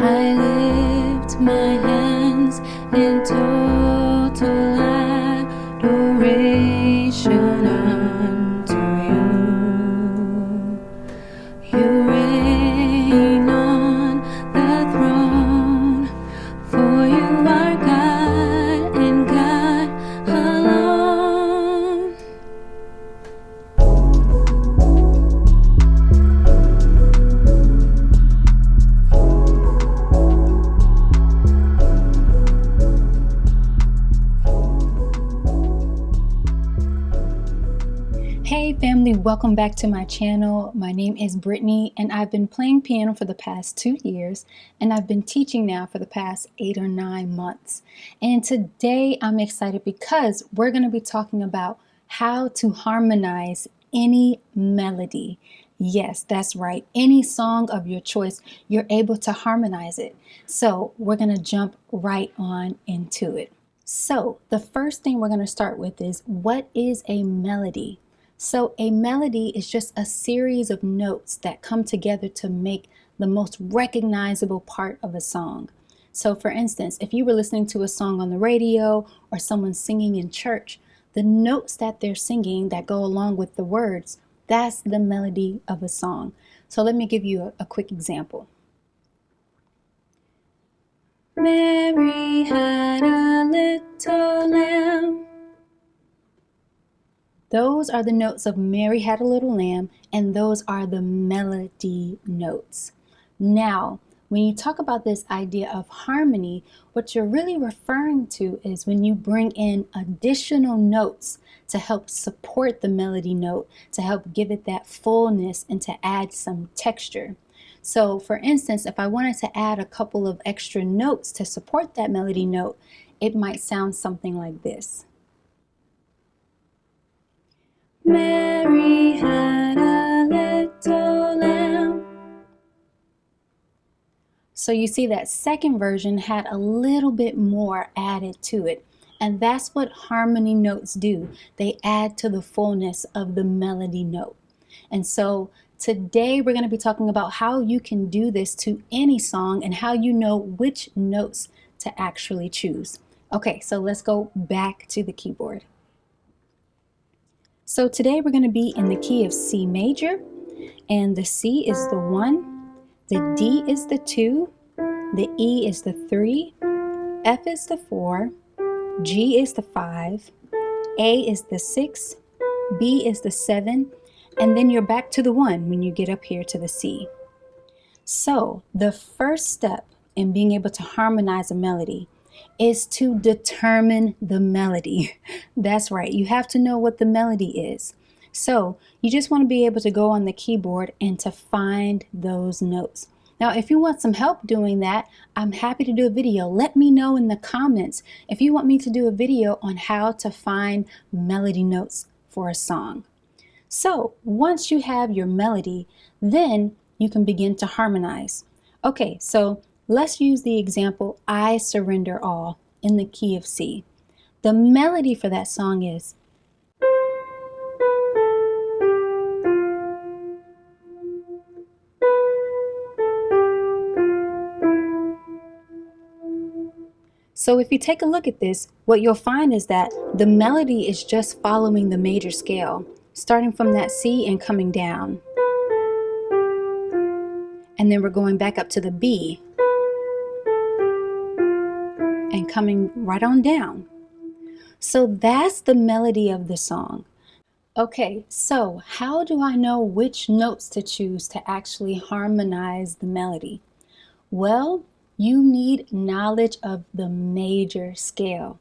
I lift my hands in total adoration unto you. You reign on the throne, for you are God and God alone. Hey family, welcome back to my channel. My name is Brittney and I've been playing piano for the past 2 years and I've been teaching now for the past 8 or 9 months. And today I'm excited because we're going to be talking about how to harmonize any melody. Yes, that's right. Any song of your choice, you're able to harmonize it. So we're going to jump right on into it. So the first thing we're going to start with is, what is a melody? So a melody is just a series of notes that come together to make the most recognizable part of a song. So for instance, if you were listening to a song on the radio or someone singing in church, the notes that they're singing that go along with the words, that's the melody of a song. So let me give you a quick example. Mary had a little lamb. Those are the notes of Mary Had a Little Lamb, and those are the melody notes. Now, when you talk about this idea of harmony, what you're really referring to is when you bring in additional notes to help support the melody note, to help give it that fullness and to add some texture. So for instance, if I wanted to add a couple of extra notes to support that melody note, it might sound something like this. Mary had a little lamb. So you see that second version had a little bit more added to it. And that's what harmony notes do. They add to the fullness of the melody note. And so today we're going to be talking about how you can do this to any song and how you know which notes to actually choose. Okay, so let's go back to the keyboard. So today we're going to be in the key of C major, and the C is the 1, the D is the 2, the E is the 3, F is the 4, G is the 5, A is the 6, B is the 7, and then you're back to the 1 when you get up here to the C. So the first step in being able to harmonize a melody is to determine the melody. That's right, you have to know what the melody is. So you just want to be able to go on the keyboard and to find those notes. Now, if you want some help doing that, I'm happy to do a video. Let me know in the comments if you want me to do a video on how to find melody notes for a song. So once you have your melody, then you can begin to harmonize. Okay, so let's use the example, I Surrender All, in the key of C. The melody for that song is. So if you take a look at this, what you'll find is that the melody is just following the major scale, starting from that C and coming down. And then we're going back up to the B and coming right on down. So that's the melody of the song. Okay, so how do I know which notes to choose to actually harmonize the melody? Well, you need knowledge of the major scale.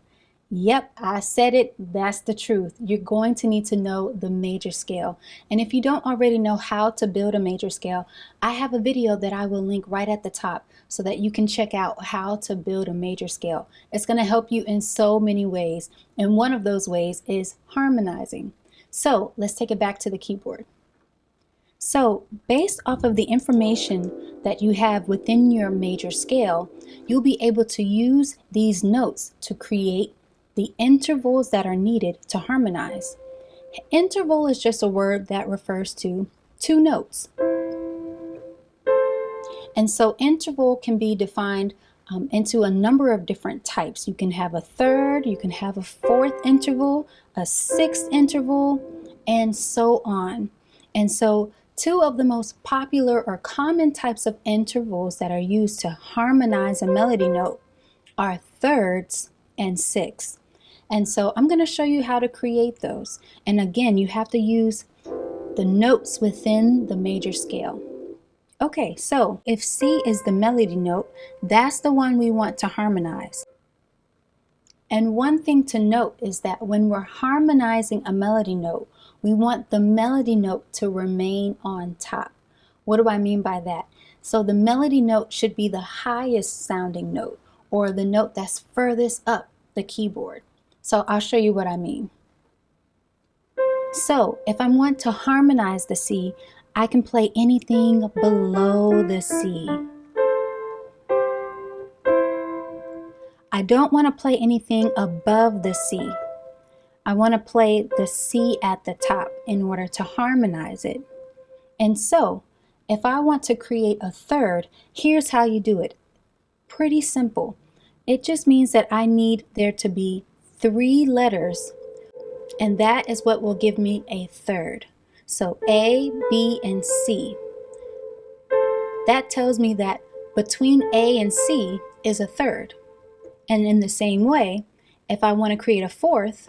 Yep, I said it, that's the truth. You're going to need to know the major scale. And if you don't already know how to build a major scale, I have a video that I will link right at the top so that you can check out how to build a major scale. It's going to help you in so many ways. And one of those ways is harmonizing. So let's take it back to the keyboard. So based off of the information that you have within your major scale, you'll be able to use these notes to create the intervals that are needed to harmonize. Interval is just a word that refers to 2 notes. And so interval can be defined into a number of different types. You can have a third, you can have a fourth interval, a sixth interval, and so on. And so two of the most popular or common types of intervals that are used to harmonize a melody note are thirds and sixths. And so I'm going to show you how to create those. And again, you have to use the notes within the major scale. Okay, so if C is the melody note, that's the one we want to harmonize. And one thing to note is that when we're harmonizing a melody note, we want the melody note to remain on top. What do I mean by that? So the melody note should be the highest sounding note, or the note that's furthest up the keyboard. So I'll show you what I mean. So if I want to harmonize the C, I can play anything below the C. I don't want to play anything above the C. I want to play the C at the top in order to harmonize it. And so, if I want to create a third, here's how you do it. Pretty simple. It just means that I need there to be 3 letters, and that is what will give me a third. So A, B, and C. That tells me that between A and C is a third. And in the same way, if I want to create a fourth,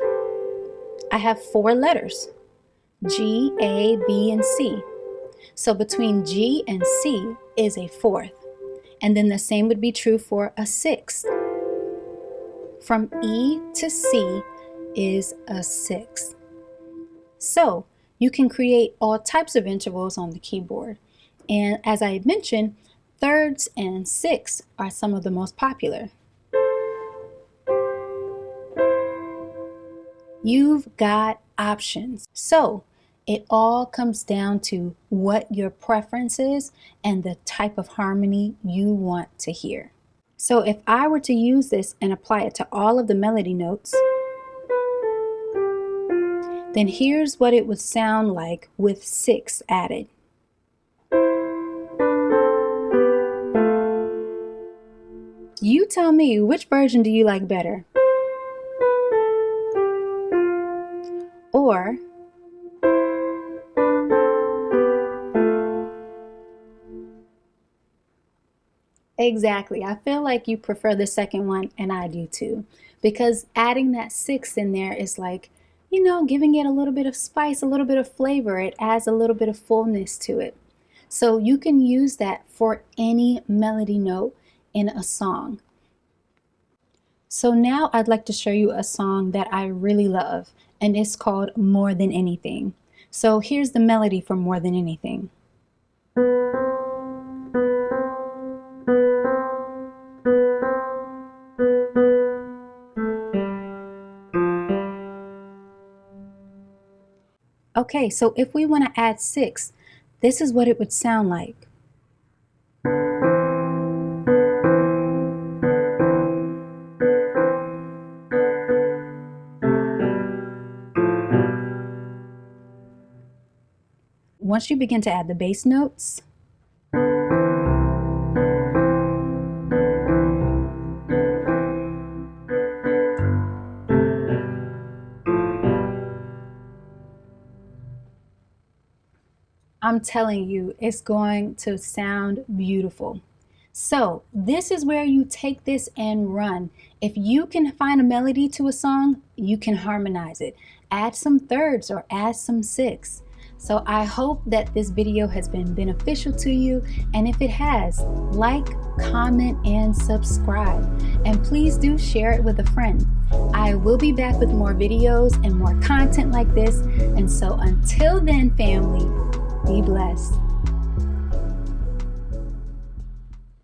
I have 4 letters, G, A, B, and C. So between G and C is a fourth. And then the same would be true for a sixth. From E to C is a sixth. So you can create all types of intervals on the keyboard. And as I mentioned, thirds and sixths are some of the most popular. You've got options. So it all comes down to what your preference is and the type of harmony you want to hear. So if I were to use this and apply it to all of the melody notes, then here's what it would sound like with 6 added. You tell me, which version do you like better? Or exactly, I feel like you prefer the second one, and I do too, because adding that 6 in there is like, giving it a little bit of spice, a little bit of flavor. It adds a little bit of fullness to it. So you can use that for any melody note in a song. So now I'd like to show you a song that I really love, and it's called More Than Anything. So here's the melody for More Than Anything. Okay, so if we want to add 6, this is what it would sound like. Once you begin to add the bass notes, I'm telling you, it's going to sound beautiful. So this is where you take this and run. If you can find a melody to a song, you can harmonize it. Add some thirds or add some sixths. So I hope that this video has been beneficial to you, and if it has, like, comment, and subscribe. And please do share it with a friend. I will be back with more videos and more content like this, and so until then, family, be blessed.